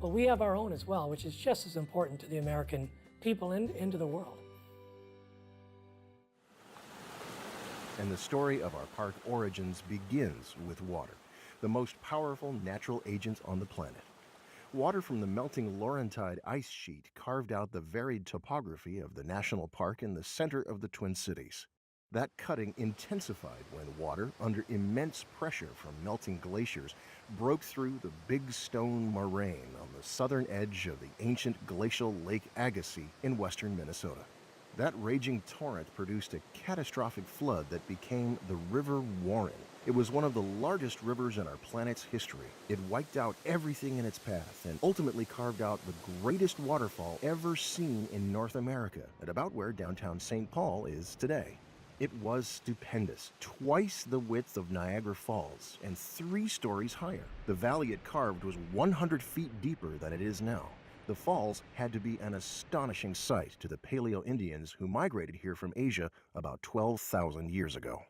But we have our own as well, which is just as important to the American people and to the world. And the story of our park origins begins with water, the most powerful natural agent on the planet. Water from the melting Laurentide ice sheet carved out the varied topography of the national park in the center of the Twin Cities. That cutting intensified when water, under immense pressure from melting glaciers, broke through the Big Stone Moraine on the southern edge of the ancient glacial Lake Agassiz in western Minnesota. That raging torrent produced a catastrophic flood that became the River Warren. It was one of the largest rivers in our planet's history. It wiped out everything in its path and ultimately carved out the greatest waterfall ever seen in North America, at about where downtown St. Paul is today. It was stupendous, twice the width of Niagara Falls and 3 stories higher. The valley it carved was 100 feet deeper than it is now. The falls had to be an astonishing sight to the Paleo-Indians who migrated here from Asia about 12,000 years ago.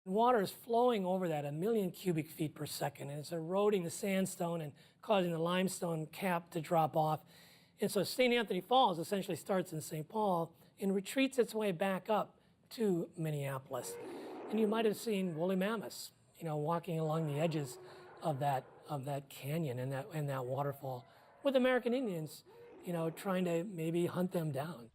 Water is flowing over that 1 million cubic feet per second, and it's eroding the sandstone and causing the limestone cap to drop off. And so St. Anthony Falls essentially starts in St. Paul and retreats its way back up to Minneapolis. And you might have seen woolly mammoths, walking along the edges of that canyon and that waterfall, with American Indians, trying to maybe hunt them down.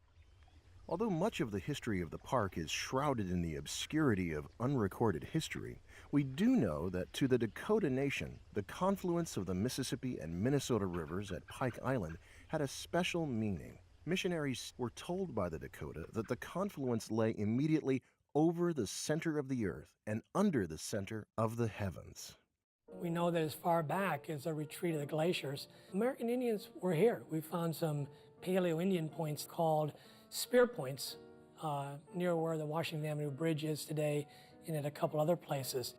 Although much of the history of the park is shrouded in the obscurity of unrecorded history, we do know that to the Dakota Nation, the confluence of the Mississippi and Minnesota rivers at Pike Island had a special meaning. Missionaries were told by the Dakota that the confluence lay immediately over the center of the earth and under the center of the heavens. We know that as far back as the retreat of the glaciers, American Indians were here. We found some Paleo-Indian points called spear points near where the Washington Avenue Bridge is today and at a couple other places.